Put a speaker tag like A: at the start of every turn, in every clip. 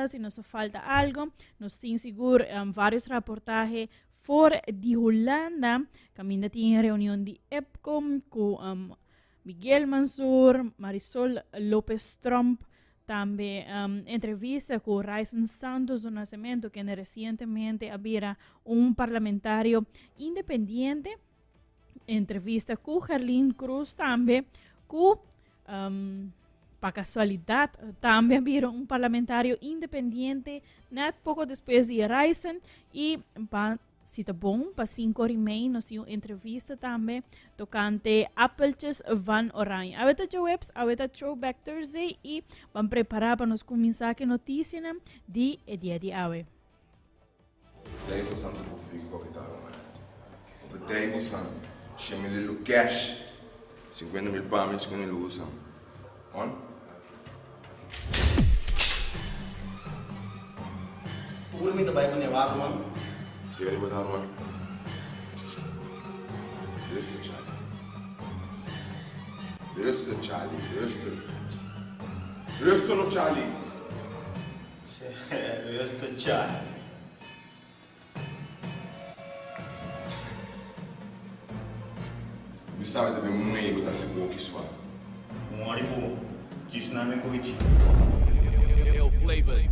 A: se nos falta algo, nos tem seguro vários reportagens fora de Holanda. Caminda tinha reunião de EPCOM com Miguel Mansur, Marisol López Trump, também entrevista com Raíssen Santos do Nascimento, que recentemente havia parlamentário independente, entrevista com Gerlin Cruz também, com para casualidade, também havia parlamentário independente, not pouco depois de Raíssen, e se tá bom, para 5 horas e meia, nós temos entrevista também, tocante Appeltjes van Oranje. Aveta de webs, aveta Throwback Thursday, e vamos preparar para nos começar com notícias de dia de hoje.
B: Table something to fico que tava, mano. O table something, chama ele o cash, 50.000 pounds com ele usam. On?
C: Pura me trabalha com nevado, mano.
B: Siapa yang bertahan, Listen, Charlie. Listen, Charlie. Listen, Charlie.
C: Listen, Charlie.
B: Bisa kita memulai kita sebuah kisah.
C: Kumari po, jis namin ko hichi.
D: Yo, flavors.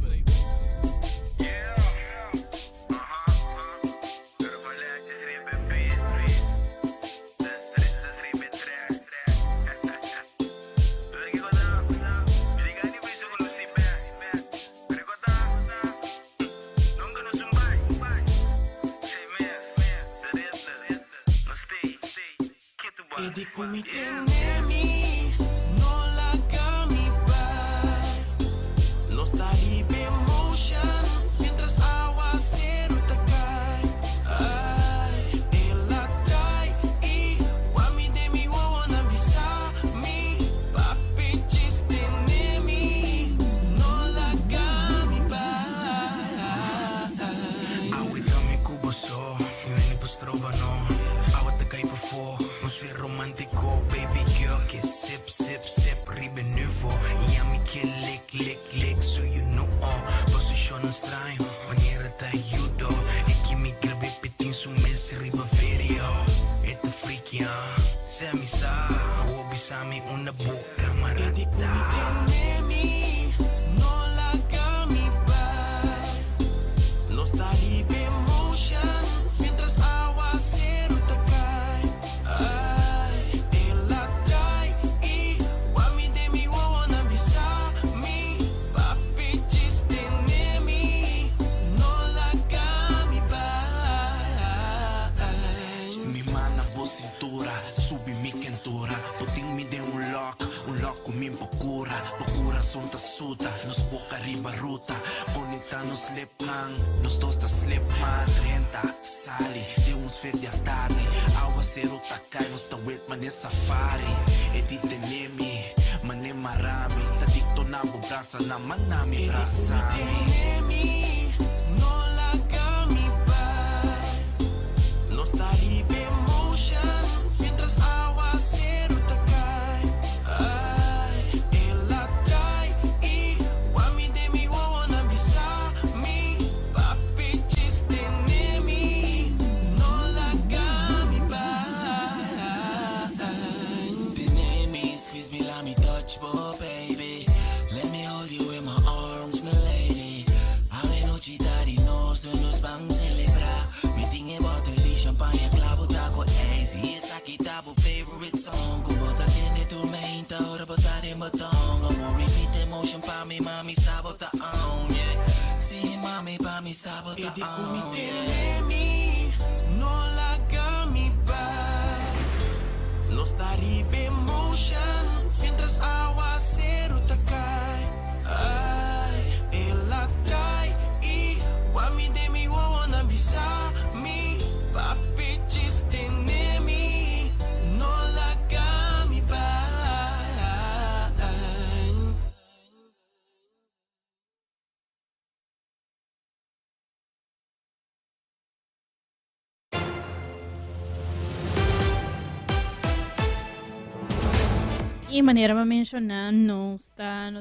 A: E maneira a mencionar, nós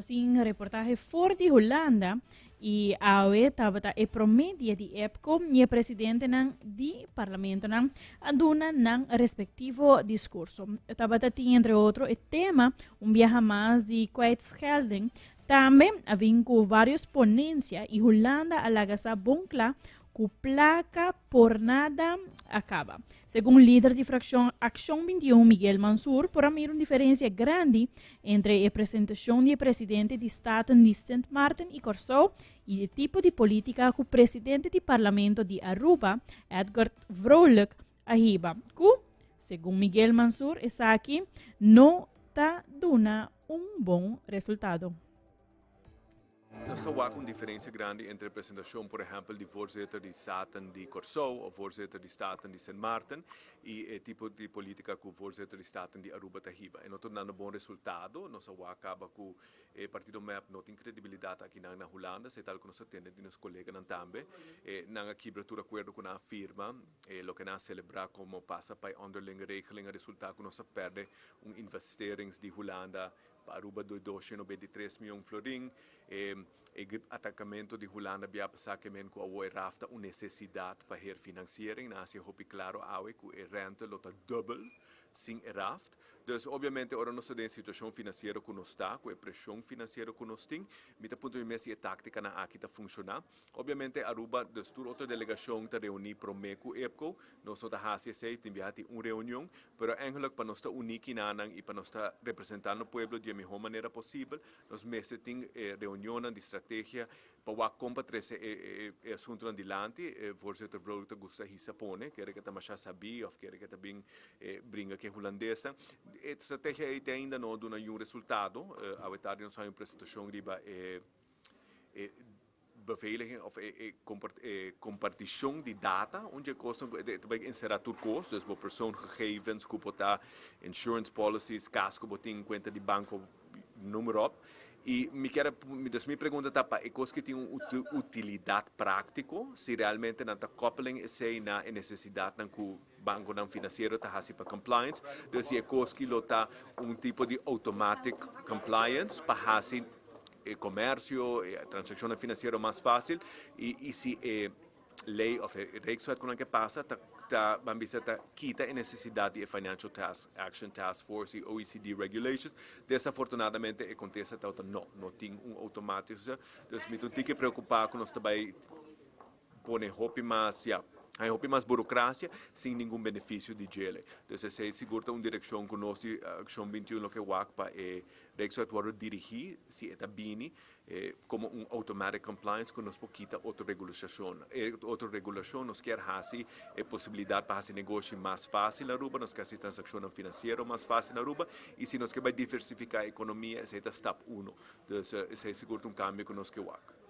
A: em reportagem fora de Holanda, E awe tabata e promedia di EPCO e presidente ng di parlamento ng aduna ng respectivo discurso. Tabata tinha, entre outro, e tema viaja mais de kwijtschelding. Também havia vários ponência e Holanda alaga sa bonkla ku placa por nada acaba. Segundo o líder de fração Action 21, Miguel Mansur, por haver uma diferença grande entre a apresentação de presidente de Estado de Sint Maarten e Curaçao e o tipo de política que o presidente do parlamento de Aruba, Edgar Vrolijk, ahiba. Que, segundo Miguel Mansur, essa aqui não está dando bom resultado.
E: Nós estamos com uma diferença grande entre a apresentação, por exemplo, de voorzitter de Staten de Curaçao ou voorzitter de Staten de Sint Maarten e o tipo de política que o voorzitter de Staten de Aruba tahiba. E nós estamos dando um bom resultado. Nós acaba com o partido MEP não tem credibilidade aqui na Holanda, se tal que nós temos de nossos colegas também. Nós aqui abertura acordo com a firma, o que nós celebrar como passa para underling regeling, resultado que nós perde investeringen de Holanda para Aruba de 293 milhões de florim. O atacamento de Holanda via passar que men com a rafta uma necessidade para refinanciering, nasce hopi claro awe que a renta lota double sem raft. Dus obviamente ora nós temos situação financeira que nós está, com a pressão financeira que nós tem, mita ponto de vista a tática na aqui está funcionar. Obviamente Aruba, dus toda outra delegação está reunir para o MECO EPCO, nós está hace sei tem viati uma reunião, pero eigenlijk para nós está unir nanang e para nós está representando o povo de a melhor maneira possível, nós meses tem reunião de estratégia para combater esse assunto adiante, voorzitter Vrolijk gusta hisapone, quer que também já sabia, ou quer que também brinca que holandesa. A estratégia ainda não dá um resultado. A verdade nós temos uma apresentação de beveiliging of compartição de data, onde kosten também inserar turcos, dus voor persoonsgegevens, kupota, insurance policies, casco, botin, conta de banco, número op. E me pergunta é coisa que tem uma utilidade prática, se realmente não está coupling essa na necessidade que o banco não financeiro está fazendo para compliance, então se é coisa que está tipo de automatic compliance para fazer o comércio, a transação financeira mais fácil e se é lei ou regra com que passa quita a necessidade de Financial Action Task Force e OECD regulations. Desafortunadamente acontece que não tem automático. Então, tem que preocupar com nós também pôr roupa mais burocracia sem nenhum benefício de gele. Então, se segura uma direção que nós, Action 21, que o ACPA é regra dirigir, se é bem, como automatic compliance que nos quita outra regulação nos quer fazer a possibilidade para fazer negócio mais fácil na Aruba, nos quer fazer transação financeira mais fácil na Aruba e se nos quer diversificar a economia, esse é step 1. Então, esse é seguro cambio que nos quer fazer.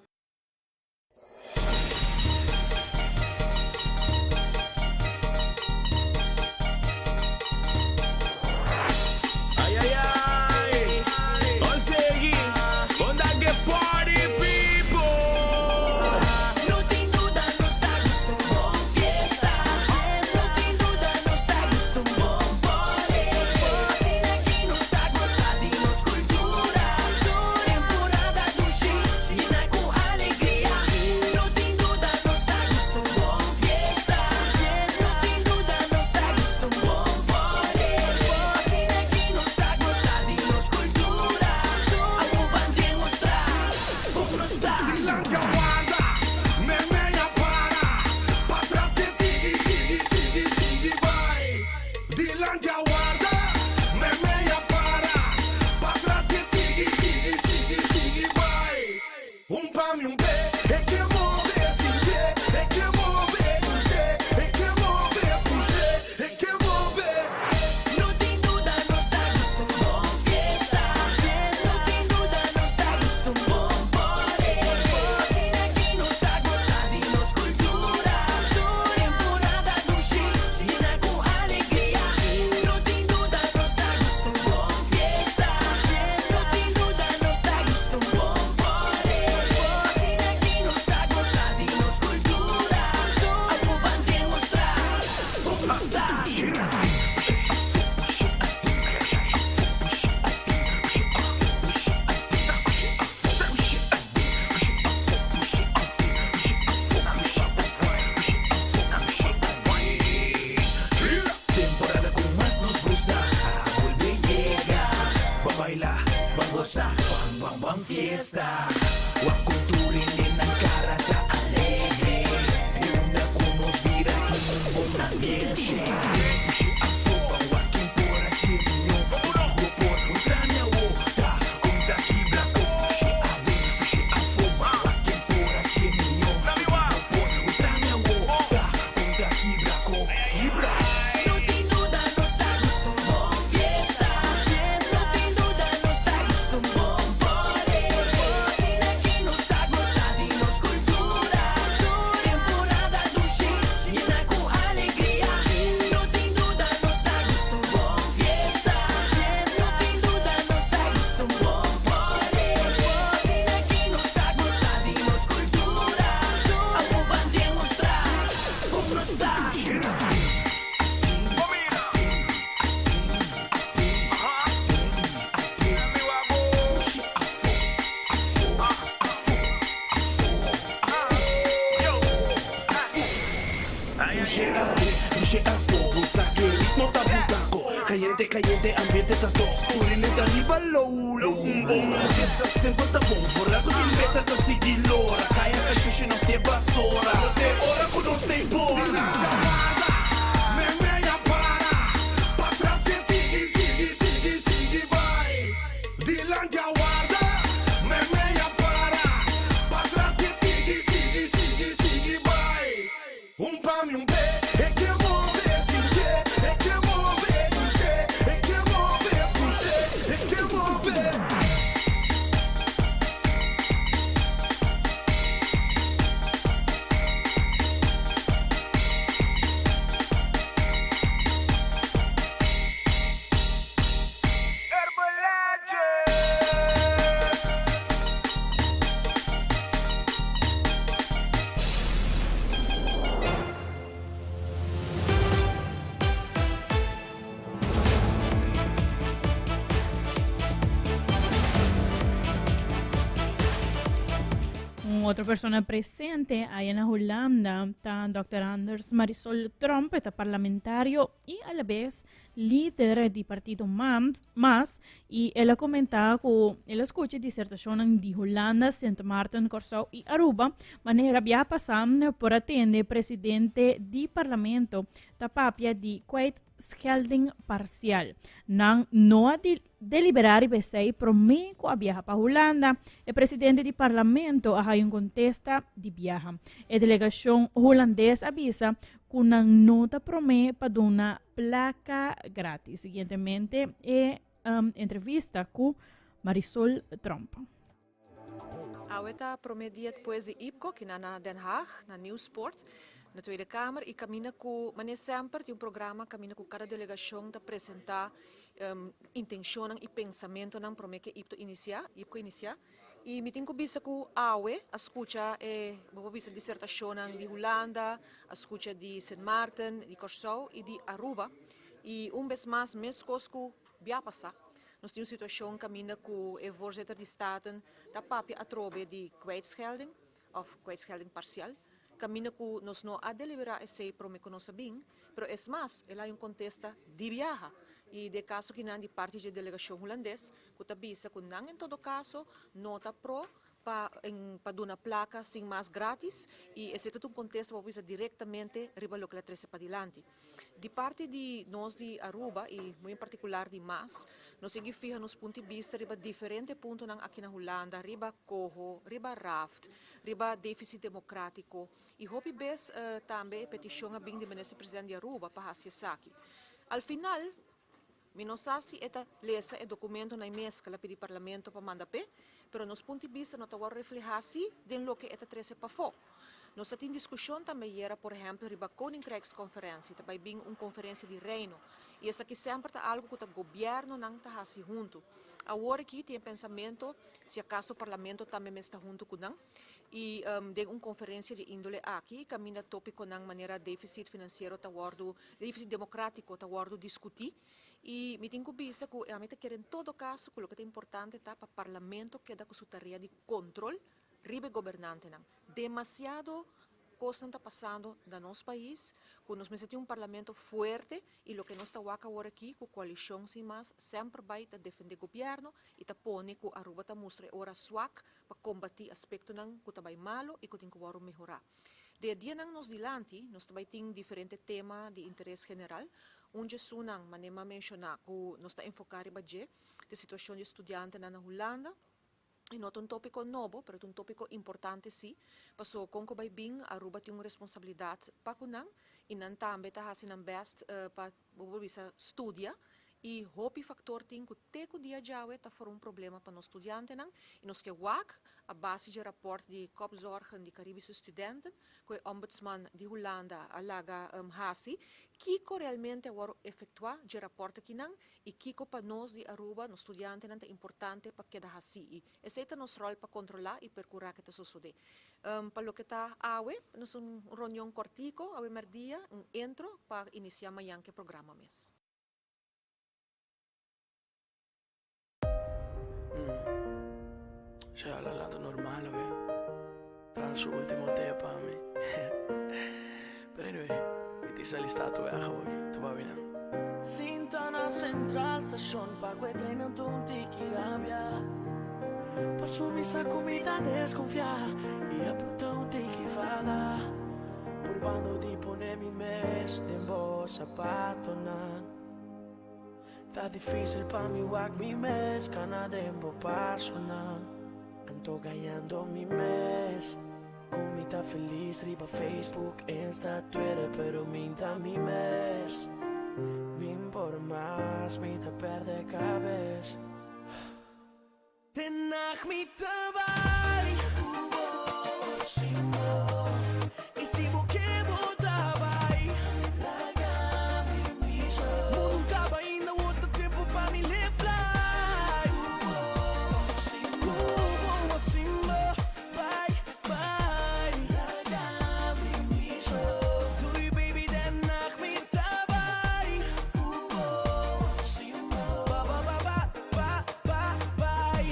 F: Luce a fuoco, sa che il ritmo ta butaco. Caliente, caliente, ambiente ta tosto. Urine da riba low, low, boom. La fiesta sempre ta boom, vorrà con il meta ta sighi l'ora. Caia ta shushi non stia basora. Te ora con non stai buona.
A: Otra persona presente ahí en Holanda está Dr. Anders Marisol Trump, está parlamentario y a la vez líder del partido MAS, y él ha comentado que él escucha disertación de Holanda, Sint Maarten, Curaçao y Aruba, manera via pasando por atender presidente del parlamento, tapapia de kwijtschelding parcial. Nang no deliberar e besei promeco a viajar para Holanda, o presidente do parlamento a um contesta de viaja. A delegação holandesa avisa que não nota promete para uma placa grátis. Seguintemente, entrevista com Marisol Trump.
G: Aweta promedia depois de IPCO, que na Den Haag, na Nieuwsport, na Tweede Kamer, e caminha com, mas sempre tem programa, caminha com cada delegação para apresentar intenção e pensamento não promete IPCO iniciar. E me tenho visto que a escuta vou ver dissertação de Holanda, a escuta de Sint Maarten, de Curaçao e de Aruba. E vez mais, mescos que vai passar. Nós temos uma situação caminha com o voorzitter de Staten, da papia a trobe de kwijtschelding, of kwijtschelding parcial. Caminha com nós não a deliberar esse promete nós bem, pero é mais, ela é contesta de viaja. E de caso que não de parte da delegação holandesa, que está bisa que não em todo caso nota pro para dar uma placa sem mais grátis e esse é um contexto para bisa diretamente riba lo que la trece para diante. De parte de nós de Aruba e muito em particular de MAS, nós seguimos fija nos pontos de vista riba diferentes pontos aqui na Holanda, riba coho, riba raft, riba déficit democrático e hope bes também petição a bem de presidente de Aruba para Hasiasaki. Al final Minosasi eta lesa e documento na mesa la pedi parlamento para mandar pe, pero nos punti vista não tava reflejasi den lo que eta trece pa fo. Nós tem discussão também era, por exemplo, riba Koninkrijksconferentie, também bem conferência de reino. E essa aqui sempre tá algo que o governo não tá assim junto. Agora aqui tem pensamento, se acaso o parlamento também está junto com não. E tem uma conferência de índole aqui, caminha tópico na maneira déficit financeiro, déficit democrático, tá guardo discutir. E me tenho visto que a meta quer em todo caso, que o que é importante tá para o parlamento que dá com sua tarefa de controle, ribe governante não. Demasiado coisa está passando no nosso país, que nós temos um parlamento forte e o que nós estamos agora aqui, com a coalição sem mais, sempre vai defender o governo e está pondo que a Aruba está mostrando hora swak para combater aspectos que está bem malo e que tem que melhorar. De dia nós dilante, nós também temos diferentes temas de interesse geral, onde sunang manema mencionar que nós está enfocado em a situação de estudantes na Holanda. E não é um tópico novo, mas é um tópico importante sim. Passou com que bem a Aruba tem uma responsabilidade para que não, e não também está fazendo best para estudar. E hope factor tem que teco dia já está for um problema para nós estudantes não. E nós que a base de rapport de Kopzorgen de Caribische Studenten, que o ombudsman de Holanda alaga hasi, que realmente agora efetuar de rapport aqui não, e que para nós de Aruba, nós estudantes não é importante para que da hasi. Esse é o nosso rol para controlar e percurar que está sucedendo. Para o que está awe, nós reunião cortico, awe merdia, intro para iniciar amanhã que programa mês.
H: Cioè, ho lato normale, ok? Tra il suo ultimo te para me. But anyway,
F: Ti sei listato hoor, tu va bene. Sintana Central Station, pa' quei treni non tutti chi rabbia. Passumi sa comida desconfiar, e a puta un tiki fada. Purbando di ponemi mes, tembo sapato nan. Tá difícil pa' mi wag mi mes, cana tempo paso nan. Ando ganhando mi mes. Como tá feliz, riba Facebook, Insta, Twitter, pero minta mi mes. Vim por más, me te perde cabeza. Tenag mi tabay, singo. Y si busquemo tabay, laga mi miso. Mundo acaba ainda outro tempo para me live life. Singo, singo, bye, bye. Laga mi miso. Do you baby tenag mi tabay, singo. Ba ba ba ba ba ba bye.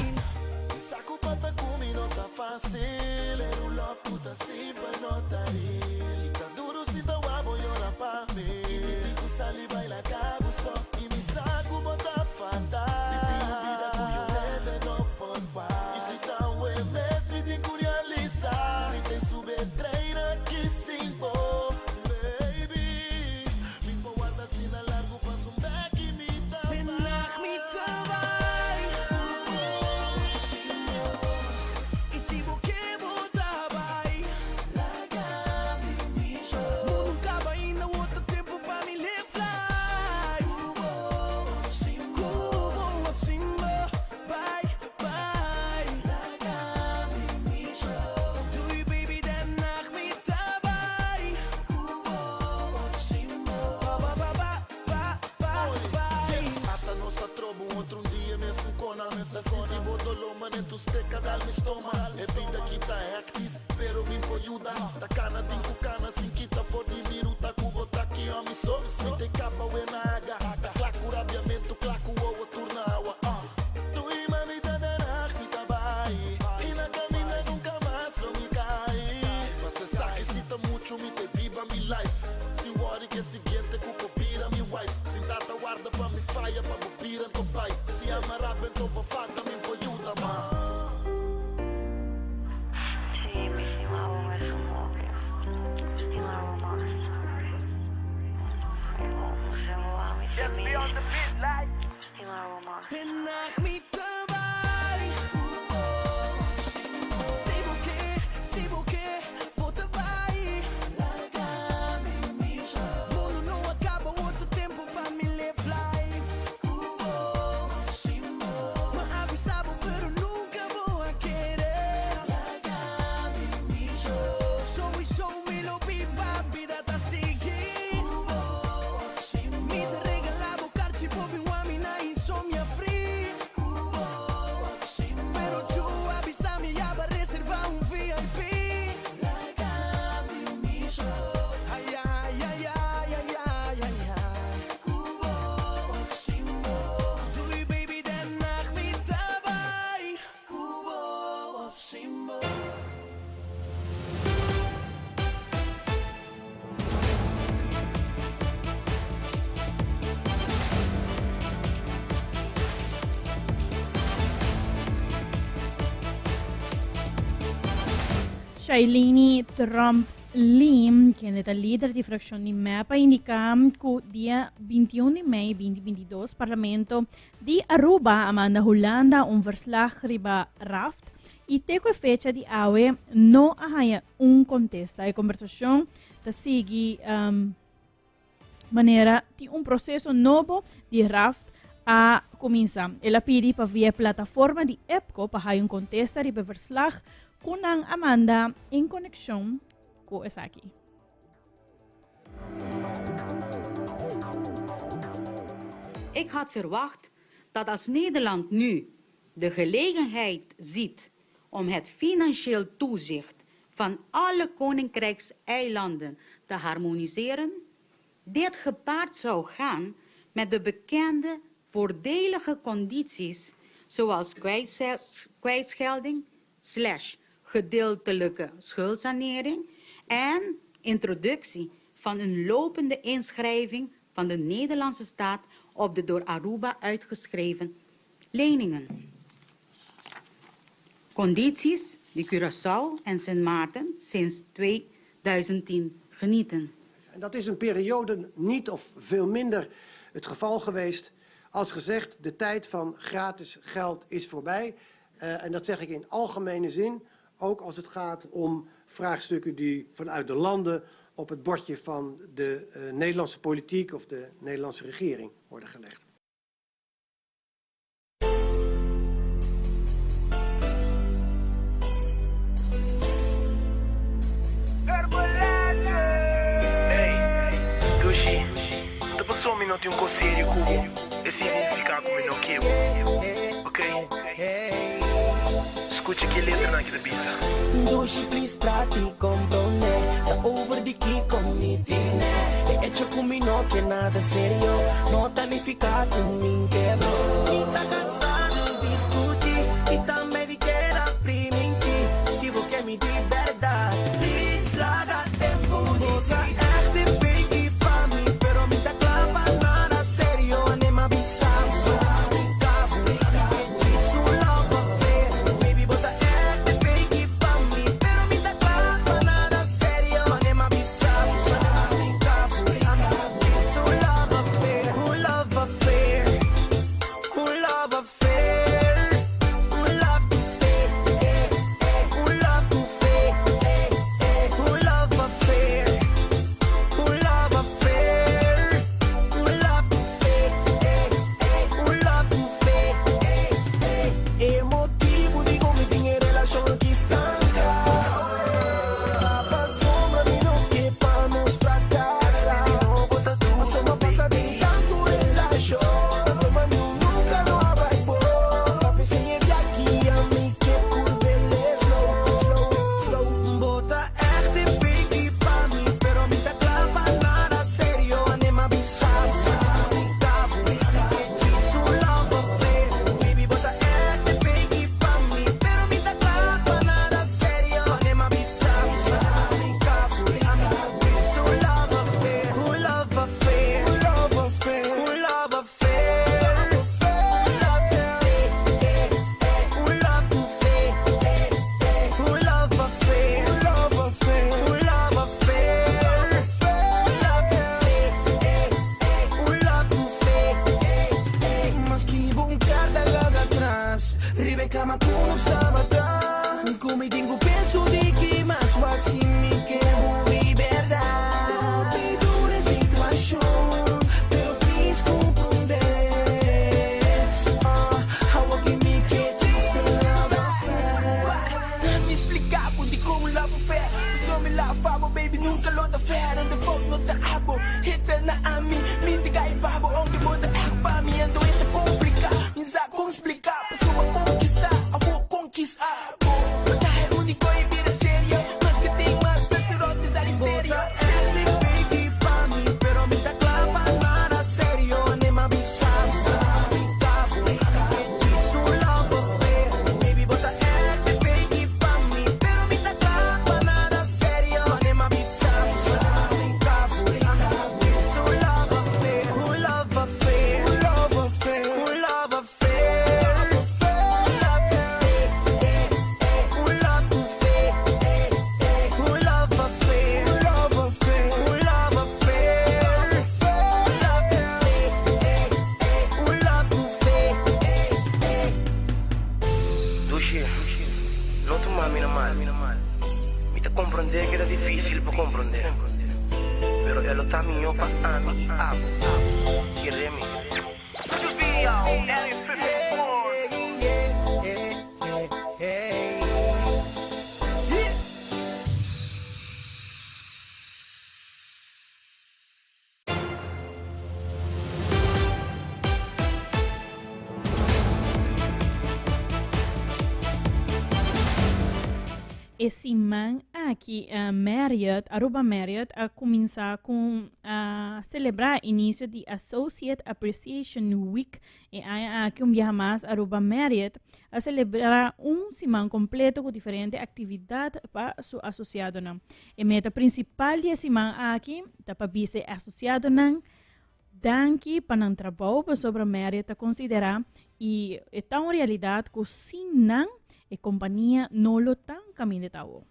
F: Saco pata kumi no tá fácil, era um love puta simple no tá real. Tá duro se tá wabo llora pa mí. E me tico saliva e la cabo só. E me saco bota fatal. E tenho vida com eu vende no por paz. E se tá o mes me tico realizar. Me tem sube treina que simbo, baby. Me guarda assim na largo passo um back e me dá mais. Me trabalho. E se você botar vai, larga me miso. Mundo acaba ainda outro tempo pra me live life. Cubo of Simba, bye, bye. Larga me miso. Do you baby that knock me tabay. Cubo of Simba, ba ba ba ba ba ba. Ata nossa trobo outro dia mesmo com a mesa senti bodolo maneto steca dal mi stoma. E vida kita actis, pero mi pojuda. Da cana tinko cana sin kita for di miruta cubo taki a mi so. Mi te capa we naga. Da claco rabiamento claco o turnawa. Tu e mami da danak mi tabai. E na camina nunca mais não me cai. Mas você sabe que cita muito me te viva mi life. Se worry que seguinte cuco pira mi wife. Sin data guarda pa mi faia pa bobira to pai. Se amarra to pa fata mi pojuda ma. Just be on the beat like Tenag mi tabay. Se você bota vai, larga me miso. Mundo não acaba outro tempo pra me live life. Mas avisava pero nunca vou a querer. Larga me miso. So me lo viva vida tá seguindo. Me te regalava o carci popi uomini na insomnia free. Pero tu avisami ya va reservar VIP. Larga mi miso. Ay ay ay ay ay ay ay ay. Cubo of Simbo. Do you baby that knock me tabay. Cubo of Simbo.
A: Shailini Trump Lim, que é a líder da fração de MEPA, indica que o dia 21 de maio de 2022, o Parlamento de Aruba manda Holanda verslag riba Raft e tem a fecha de aue não há contesta. A conversação está sigue maneira de processo novo de Raft a começar. Ela pede para via plataforma de EPCO para contesta riba verslag kunang Amanda in connection ko essa aqui.
H: Ik had verwacht dat als Nederland nu de gelegenheid ziet om het financieel toezicht van alle koninkrijkseilanden te harmoniseren, dit gepaard zou gaan met de bekende voordelige condities zoals kwijtschelding / gedeeltelijke schuldsanering en introductie van een lopende inschrijving van de Nederlandse staat op de door Aruba uitgeschreven leningen. Condities die Curaçao en Sint Maarten sinds 2010 genieten.
I: En dat is een periode niet of veel minder het geval geweest. Als gezegd, de tijd van gratis geld is voorbij. En dat zeg ik in algemene zin, ook als het gaat om vraagstukken die vanuit de landen op het bordje van de Nederlandse politiek of de Nederlandse regering worden gelegd.
F: Só um minuto e um conselho cubo. Esse vão ficar com o meu quebo. Ok? Escute que letra naquela pista.
J: Doshi please trati comprone. Da over di chi commitine. E hecho con mi no que nada serio. No tá ni ficar con mi quebro. Mi tá cansado de discutir. E também de querer prima em ti. Se vou que me liberdade. Please larga tempo de sair.
A: Esse man aqui Aruba Marriott a começar com a celebrar o início de Associate Appreciation Week e aqui mais Aruba Marriott a celebrar semana completo com diferentes atividades para su associado. A meta principal de semana aqui é para ser associado danke para o trabalho para sobre Marriott a considerar e é tão realidade que sim não a companhia não lo tão caminho de tal.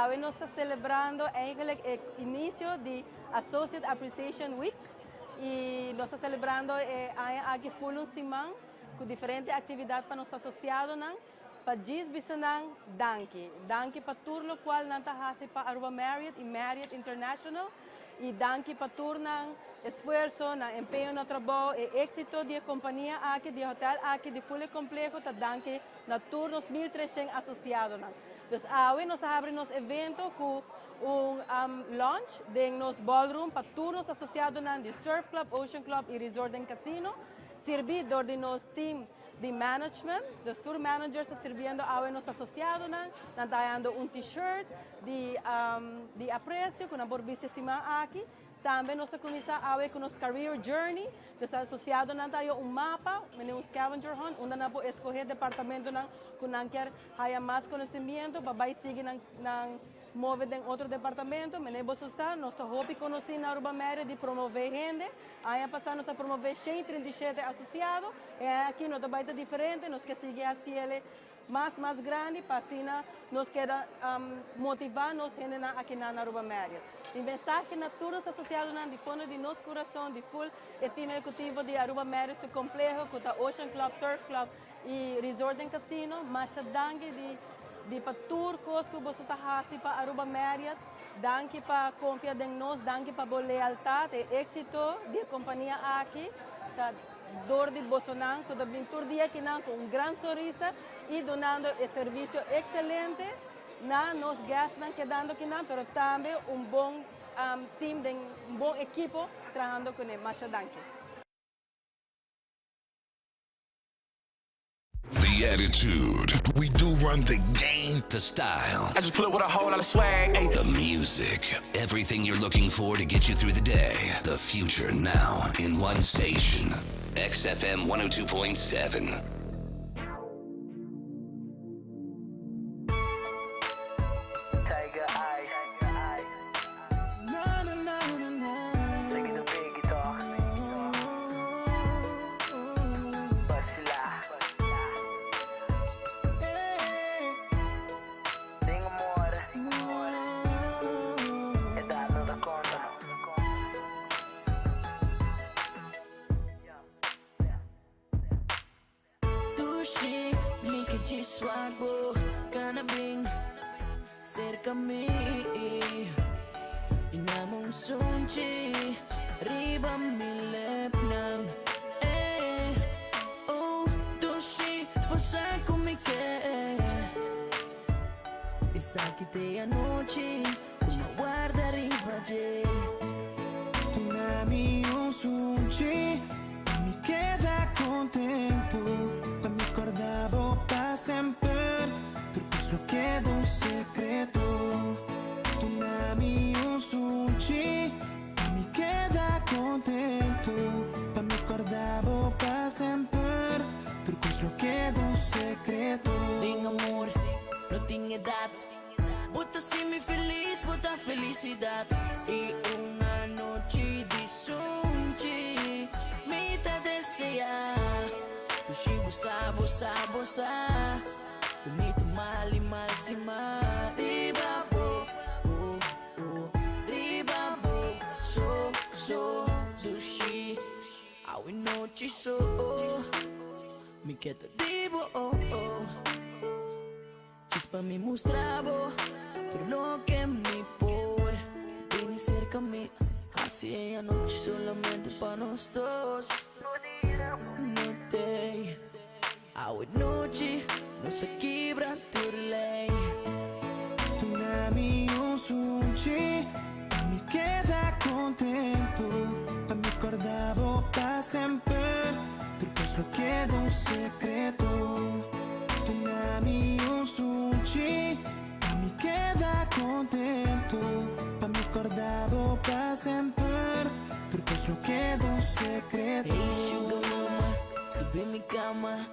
K: Hoje nós estamos celebrando o início de Associate Appreciation Week e nós estamos celebrando aqui full semana com diferentes atividades para nossos associados para dizer danke para tudo o qual nós fazemos para Aruba Marriott e Marriott International e danke para todo o esforço, empenho no trabalho e êxito da companhia aqui, do hotel aqui, de full complexo, danke a todos os 1.300 associados. Então, hoje nós abrimos evento com lunch de nos ballroom para todos os associados de Surf Club, Ocean Club e Resort and Casino, servido de nosso team de management, dos tour managers servindo hoje nos associados, dando t-shirt de apreço com a borbícia aqui. Também nós começamos hoje com o Career Journey, dos associados têm mapa, um scavenger hunt, onde nós podemos escolher departamento que nós quer ter mais conhecimento, para seguir mover em outro departamento. Nosso hobby conhecido na Aruba Marriott de promover gente. Aí passamos a promover 137 associados. E aqui nós trabalhamos diferente, nós queremos seguir a CL mais grande, para assim nós queremos motivar nós gente aqui na Aruba Marriott. E mensagem que todos os associados de fundo de nosso coração, de full o time executivo de Aruba Marriott, o complexo, com o Ocean Club, Surf Club e Resort and Casino, mas danke de para tudo que você está fazendo para Aruba Marriott, danke para confiar em nós, danke para a lealdade e êxito da companhia aqui, da dor de Bolsonaro, toda aventura dia que com grande sorriso e donando o serviço excelente na nos gastos que dando aqui, mas também bom time, bom equipo trabalhando com ele. Mas danke.
F: The attitude. We do run the game. The style.
J: I just pull up with a whole lot of swag. Ay.
F: The music. Everything you're looking for to get you through the day. The future now in one station. XFM 102.7.
J: Swagbo, kanabing cerca-me. Inamong sunchi, riba milep nang. Oh, doshi, posa kumike. Isakite anoche, uma guarda riba je.
F: Tu nami un sunchi, mi queda contento. Pa mi acordavo sempre, truco solo queda un secreto. Tu nami un sunchi, mi queda contento. Pa mi acordavo pa sempre, truco solo queda un secreto.
J: Ding amor, no tem edad. Bota me feliz, bota felicidad. Y una noche de sunchi, me te desea. Sushi bosa, bosa, bosa. Umito mal y mal estimar. Riba bo, oh, oh. Riba bo, so, sushi. Awi noche so, mi queda vivo, oh, oh. Chispa me mostraba todo lo que me por. Ven cerca a mí, así anoche solamente para nosotros dos. Notei, hoje noite, nossa quebra por lei.
F: Tu nami un sunchi, mi queda contento. Pa mi acordavo sempre, per questo chiedo un segreto. Tu nami un suci, pa mi queda contento, pa mi acordavo pa sempre, per questo chiedo un segreto.
J: Hey sugar mama, sube mi cama,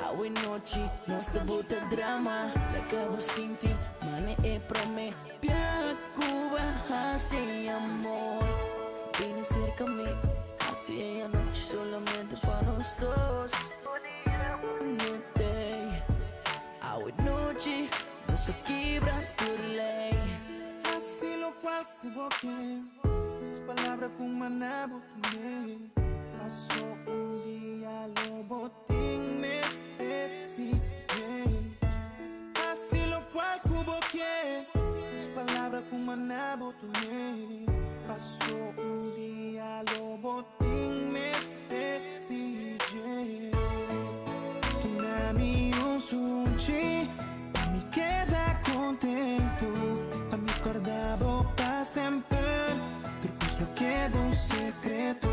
J: awe noche, nos te bota drama. La acabo sin ti, mane e prome, pia Cuba, hace amor. Ven acércame, así anoche solamente para los dos. Awe noche, nos quiebra por ley.
F: Así lo cual se boque, tus palabras con manabo tume. Pasó un día lo botín me así lo cual se boque, tus palabras con manabo tume. Pasó un día lo botín me tu nami un suci, pa mi queda contento, pa mi acordavo pa sempre, per questo chiedo un segreto.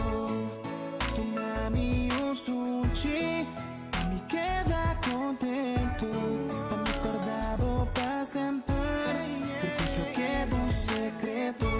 F: Tu nami un suci, pa mi queda contento, pa mi acordavo pa sempre, per questo chiedo un segreto.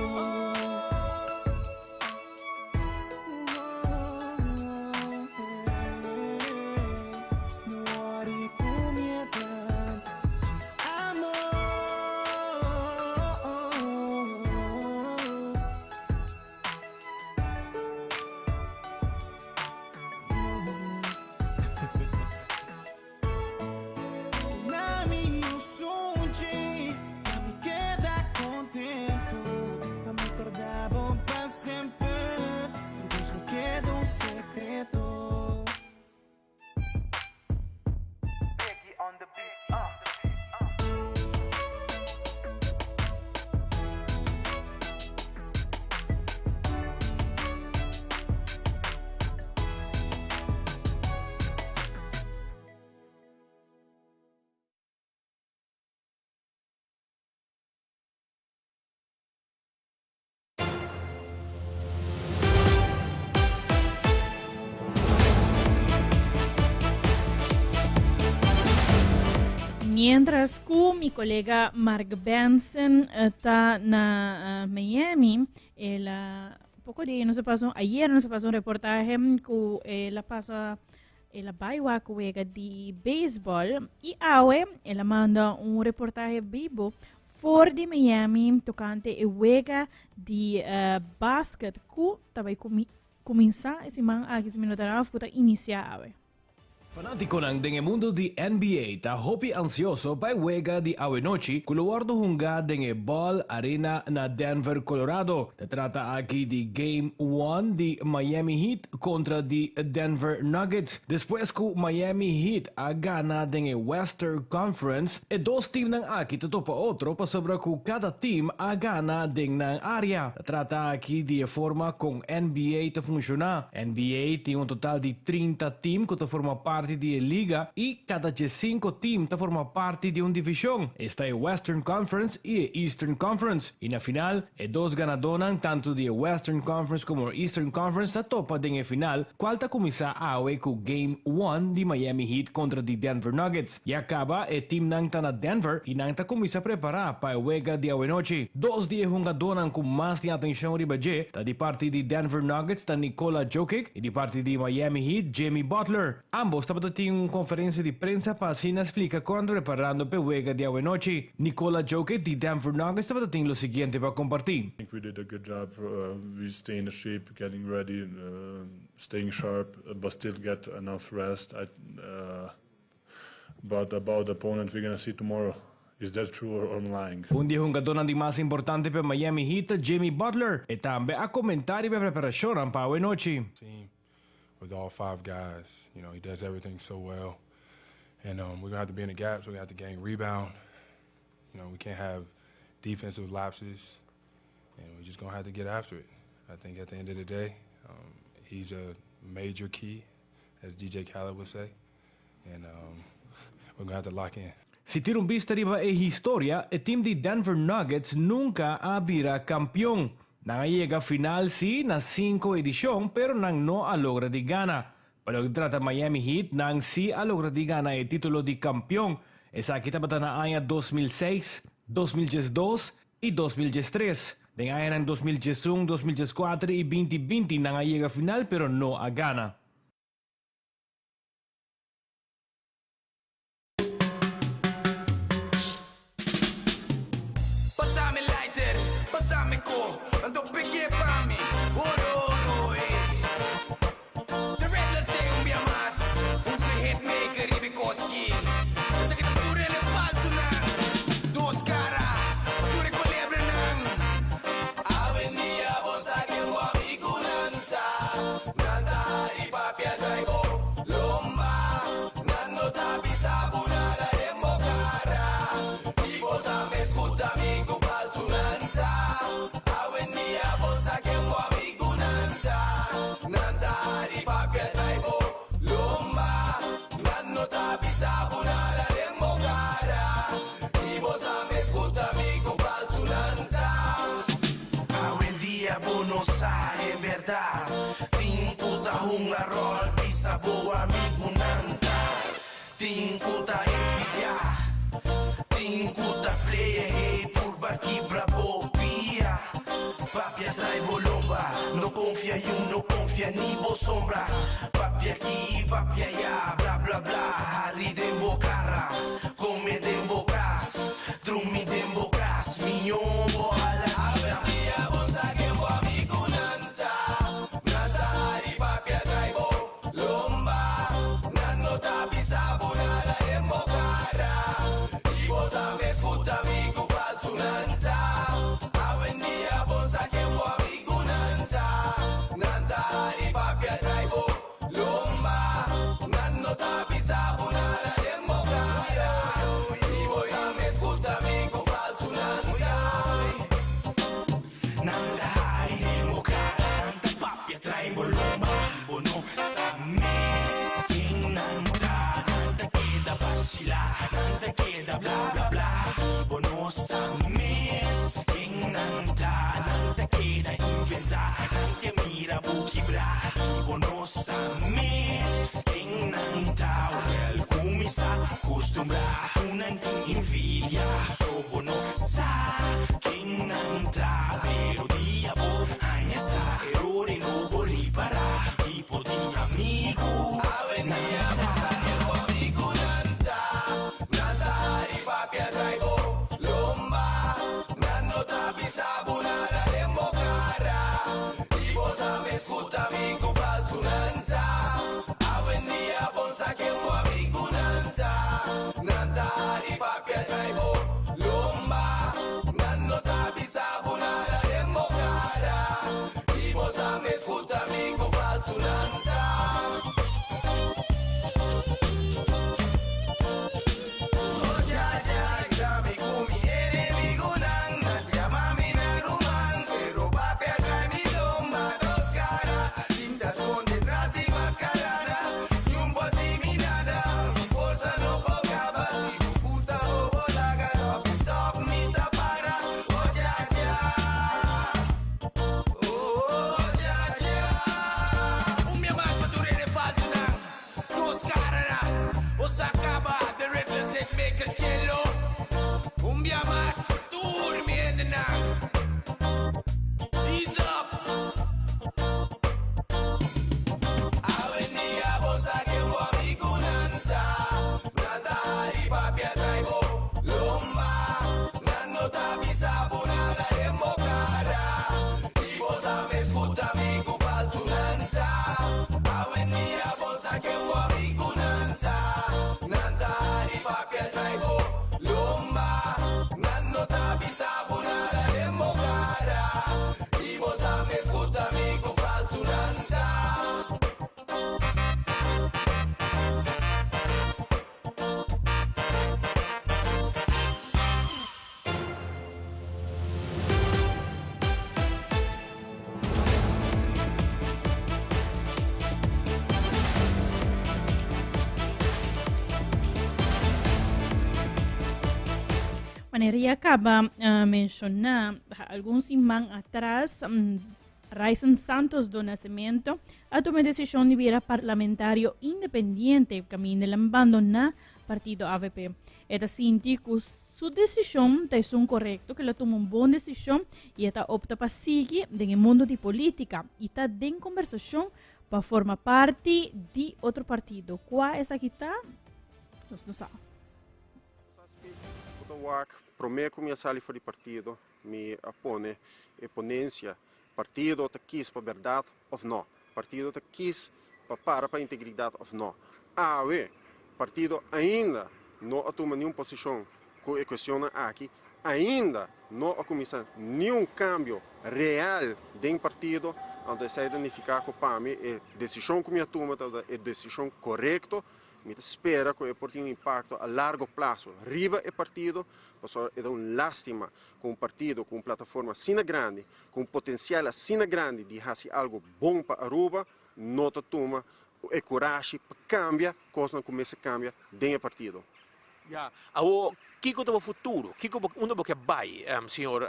A: Mientras que mi colega Mark Benson está en Miami, ayer nos pasó un reportaje que la pasa la baiwa juega de béisbol y ahora ella manda un reportaje vivo fuera de Miami tocante el juega de basket que estaba comienza esse man a 15 minutos para iniciar.
L: Fanático ng mundo di NBA ta hopi ansioso pa wega di awenochi kuluwardo hunga denge ball arena na Denver, Colorado. Te trata aquí di Game 1 di Miami Heat contra di Denver Nuggets. Después ku Miami Heat agana denge Western Conference e dos team ng aki pa otro pa sobra ku cada team agana ding ng area. Te trata aquí di forma kung NBA te funciona. NBA tem un total di 30 team que te forma parte de liga y cada 5 team te forma parte de una división. Está el Western Conference y el Eastern Conference. Y na final, dos ganadonan tanto de Western Conference como Eastern Conference ta topa en el final, cual ta comisa awe ku Game 1 de Miami Heat contra de Denver Nuggets. Y acaba el team nang ta na Denver y nang ta comisa prepara pa el wega de awenoche. Dos días hungadonan con más de atención ribaje, ta de parte de Denver Nuggets ta Nikola Jokic y de parte de Miami Heat Jimmy Butler. Ambos tiene una conferencia de prensa para así explica cuando preparando per juega de awenoche. Nikola Jokic de Denver Nuggets tiene lo siguiente para compartir.
M: I think we did a good job. We stay in the shape, getting ready, staying sharp, but still get enough rest. But about the opponent we're going to see tomorrow. Is that true or I'm lying?
L: Un di hungadonan di mas importante per Miami Heat, Jimmy Butler, e tambe a commentari per preparazione pa awenoche.
N: With all 5 guys, you know, he does everything so well. And we're going to have to be in the gaps. We're going to have to gain rebound. You know, we can't have defensive lapses. And we're just going to have to get after it. I think at the end of the day, he's a major key, as DJ Khaled would say. And we're going to have to lock in.
L: Si tira un vista riba e historia, il team di Denver Nuggets nunca abira campion. Nangayega final si na 5 edisyon pero nang no alogra di gana. Palagtrata Miami Heat nang si alogra di gana e titulo di kampiyon sa kita batanaaya 2006, 2012 e 2013. Dengayan ng 2011, 2014 e 2020 nangayega final pero no a gana.
F: Passami lighter, passami co, ando perché pami, oro, The redless day umbia mas, the hitmaker Ibikoski. Sa kita pure le falso nang, dos cara, pure colebre nang. Avenia bosa que mo amigo nanta, nanta hari papia traibo, lomba, nando tabi sabunada demo cara. Ibosa me escuta amigo falso nanta, avenia bosa que mo amigo nanta, nanta hari papia traibo, lomba, nando tabi sabunada demo cara. Ibosa me escuta amigo falso nanta. Hoy en día vos no sabes verdad. Tinkuta hunga roll bisa boa amigo nanta. Tinkuta envidia. Tinkuta play hate furba quebra bobia. Papi trae bolomba. No confia y no confia ni vos sombra. Papi aquí, papi allá, bla bla bla. Hari dembo cara, come dembo cas, drumi dembo cas, mignon bohala. Avenia bosa que mo amigo nanta, nanta hari papi traibo, lomba, nanno tabi sabunada dembo cara. Y bosa me escuta amigo falso nanta, avenia bosa que mo amigo nanta, nanta hari papi traibo, lomba, nanno tabi sabunada dembo cara. Y bosa me escuta amigo falso nanta. Nanda hai demo cara, nanda papia trae bolomba. Bono sa misking nanda, nanda queda vacila, nanda queda bla bla bla. Bono sa misking nanda, nanda queda inventa, nanda mira buki bra. Bono sa misking nanda, el kumisa costumbra, una invidia. So bono sa king nanda, pero diabo hanya sa errore no può riparare. Tipo di amigo avenia bosa que mo amigo nanta, nanta hari papi traibo, lomba, nanno tabi sabunada dembo cara. Y bosa me escuta amigo falso nanta, avenia bosa que mo amigo nanta, nanta hari papi traibo, lomba, nanno tabi sabunada dembo cara. Y bosa me escuta amigo falso nanta. Oh ya ya, grami kumi enemigo nang, natia mami na rumang, pero papi trae mi lomba dos cara, tintas con detrás de mascarada, y un poco sin nada, mi bolsa no pocaba, si me gusta bobo la gana, que top mi tapara. Oh ya ya, oh ya ya, umbia mas maturere falso nang, dos cara, o sacaba the redless hitmaker cello, umbia mas durmiendo nang. Ease up. Avenia bosa que mo amigo nanta, nanta hari papi traibo, lomba, nanno tabi sabunada dembo cara. Y bosa me escuta amigo falso nanta, avenia bosa que mo amigo nanta, nanta hari papi traibo,
A: Maneira acaba mencionar alguns irmãos atrás, Raison Santos do Nascimento, a tomar decisão de vir parlamentário independente, caminho de abandonar partido AVP. Ela sente que sua decisão é um correto, que ela toma uma boa decisão e ela opta para seguir no mundo de política e está em conversação para formar parte de outro partido. Qual é essa que está? Nós não sabemos.
O: Prometo minha sala fora de partido, me apone a ponência. Partido te quis para verdade ou não? Partido te quis para a integridade ou não? Partido ainda não toma nenhuma posição que questiona aqui, ainda não começa nenhum cambio real dentro do partido, onde se identificar com a decisão que me toma é decisão correta. Me espera que pode ter um impacto a largo prazo. Riba é partido, é uma lástima com um partido com uma plataforma assim grande, com um potencial assim grande de fazer algo bom para Aruba, não toma a coragem para cambiar, coisa não começa a cambiar dentro do partido.
P: O que é o futuro? O que vai, senhor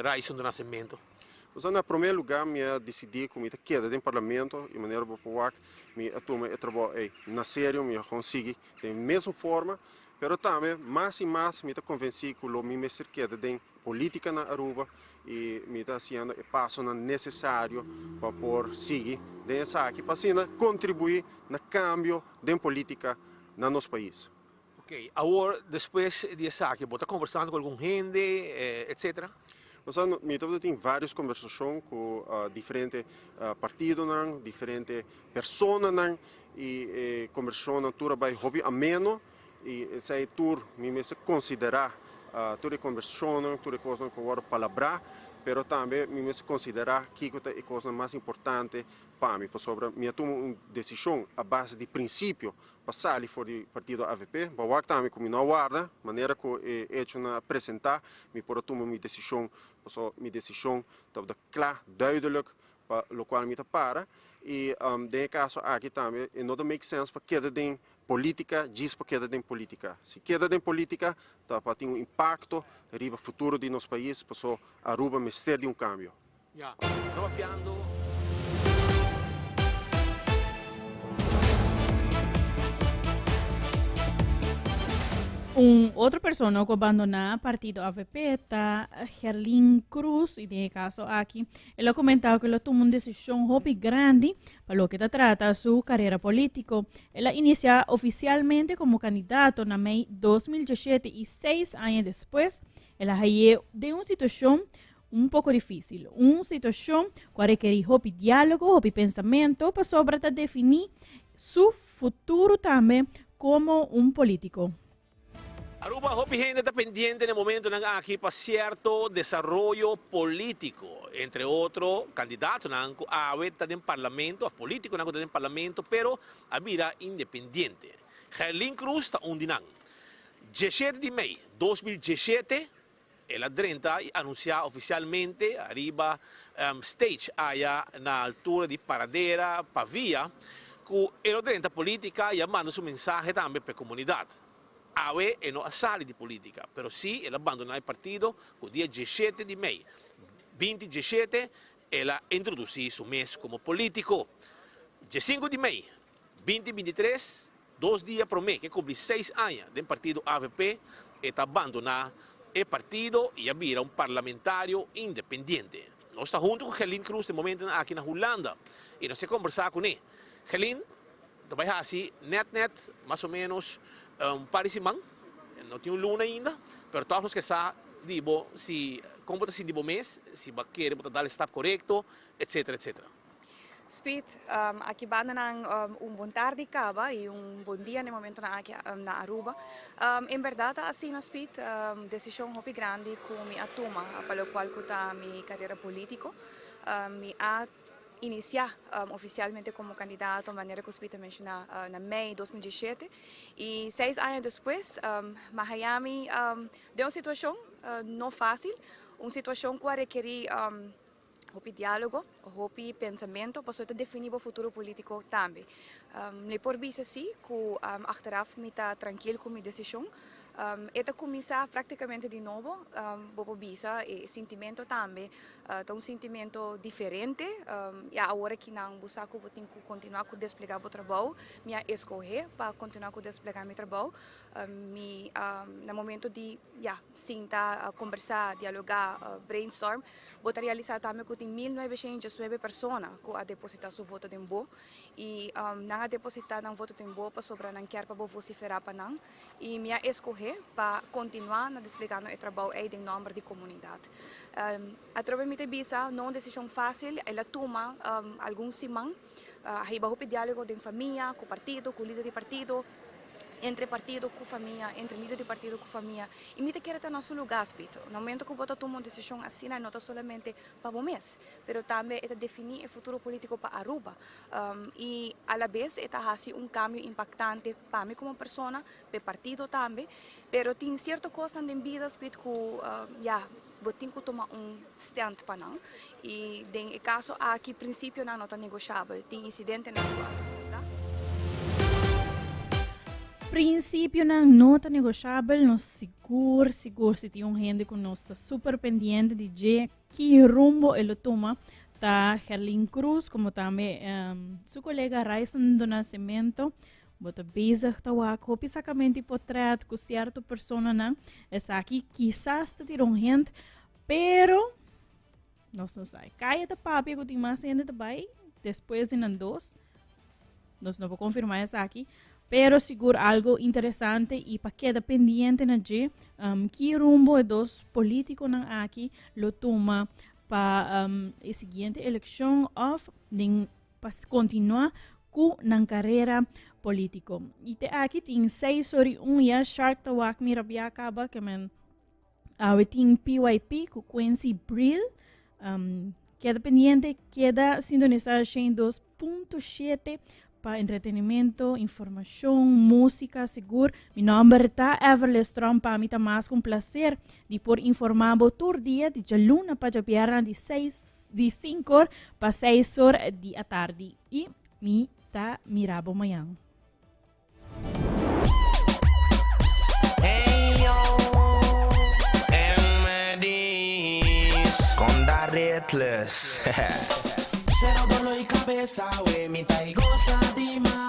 P: Raison do Nascimento?
O: Em primeiro lugar, eu decidi que eu quedo dentro do parlamento, de maneira popular, eu tomo o trabalho na sério, eu consigo da mesma forma, mas também, mais e mais, eu estou convencido que eu me quedo dentro da política na Aruba e eu estou fazendo o passo necessário para poder seguir dentro aqui, para assim, contribuir no cambio da política no nosso país.
P: Ok, agora, depois disso aqui, você está conversando com alguma gente, etc.?
O: Eu tenho várias conversações com diferentes partidos, diferentes pessoas, e conversando tudo vai hobby ameno, e esse tour me considerar toda conversação, toda coisa que eu vou falar, mas também me considerar que é a coisa mais importante para mim, eu tomo uma decisão a base de princípio para sair fora do partido AVP, mas também como não guarda, maneira que eu he apresentar, eu posso tomar minha decisão está clara, duidelijk, para o qual me para, e nesse caso aqui também, não make sense para quedar em política, diz para quedar em política. Se queda em política, para ter um impacto no futuro de nosso país, para Aruba mestre de um cambio.
A: Outra pessoa que abandonou o partido AVP está Herlin Cruz, e nesse caso aqui, ela comentou que ela tomou uma decisão muito grande para o que trata sua carreira política. Ela inicia oficialmente como candidato na May 2017 e 6 anos depois, ela saiu de uma situação um pouco difícil, uma situação que requer diálogo, pensamento, para definir seu futuro também como um político.
P: Aruba hopi gente dependiente no momento aqui para certo desarrollo político, entre outros candidatos a está no parlamento, a político está no parlamento, pero a vida independente. Herlin Cruz está dinan. 17 de maio de 2017, ela drenta anunciou oficialmente arriba stage allá na altura de Paradera, Pavia, que ela drenta política e manda seu mensagem também para a comunidade. AUE e non assale di politica, però sì, ella abbandona il partito il dia 17 di maio. 2017 ella introduce su mes come politico. 5 di maio 2023, 2 dias per me, che compie 6 anni del partito AVP e abbandona il partito e abira un parlamentario indipendente. Noi stiamo junto con Herlin Cruz nel momento qui in Hollanda e noi stiamo conversando con lei. Herlin, vai assim, net, mais ou menos, par de semana, não tinha luna ainda, mas todos que sabem, digo, se como está sendo mês, se vai querer dar o estado correto, etc, etc.
Q: Speed, aqui banda bom tarde caba e bom dia no momento na Aruba. Em verdade, assim na Speed, decisão muito grande que me atoma, para o qual eu minha carreira política, me iniciar oficialmente como candidato, de maneira que o Speed mencionou, na May 2017. E 6 anos depois, Miami deu uma situação não fácil, uma situação que requer diálogo, pensamento, para definir o futuro político também. Me por isso assim, que achteraf me está tranquilo com minha decisão, Esta comienza prácticamente de nuevo, bobo bisa e sentimento também, un sentimento diferente, e agora que não busco vou ter que continuar a desplegar o trabalho, minha escolher para continuar a desplegar meu trabalho, no momento de sentar, conversar, dialogar, brainstorm, vou realizar também que tem 1.909 pessoas que a depositar seu voto de boa e não depositar não voto de boa para sobrar não quer para vociferar para não e minha escolher para continuar a desplegar o trabalho em nome da comunidade. Através da bisa, não é uma decisão fácil, ela toma alguns semanas, aí vai diálogo com a família, com o partido, com o líder do partido, entre partido com família, entre líder de partido com família. E me quer estar no nosso lugar, Spito. No momento que você toma uma decisão assim, não é somente para o mês, mas também é definir o futuro político para Aruba. E, a la vez, é fazer cambio impactante para mim como pessoa, para o partido também, mas tem certas coisas na vida, Spito, que, você tem que tomar stand para não. E, no caso, aqui, princípio, não é negociável. Tem incidente na rua.
A: Princípio na nota negociável, nós seguro se tem gente que nós está super pendiente de que rumbo ele toma, tá Herlin Cruz, como também seu colega Raison do Nascimento, bota bezig te wak, hopi sacamente portret com certa persona na, essa aqui quizás te tiram gente, pero nós não sai. Caia te papi que tem mais gente também, depois em dois, nós não vou confirmar essa aqui, pero seguro algo interessante e para queda pendiente na G, que rumbo e dos políticos na aqui lo toma para a seguinte eleição of para continuar com na carreira político. E aqui tem 6 horas 1 ya Shark Tawak mirabia acaba que men tem PYP com Quincy Brill, queda pendiente, queda sintonizar em 2.7 para entretenimento, informação, música, seguro. Meu nome é Everly Strom, para mim é mais um prazer de por informar todo dia de luna para a de 5 horas para 6 horas da tarde. E me tá mirabo amanhã.
J: Hey yo, MDs con da Redless. Cero dolor y cabeza, we mi tai goza di ma.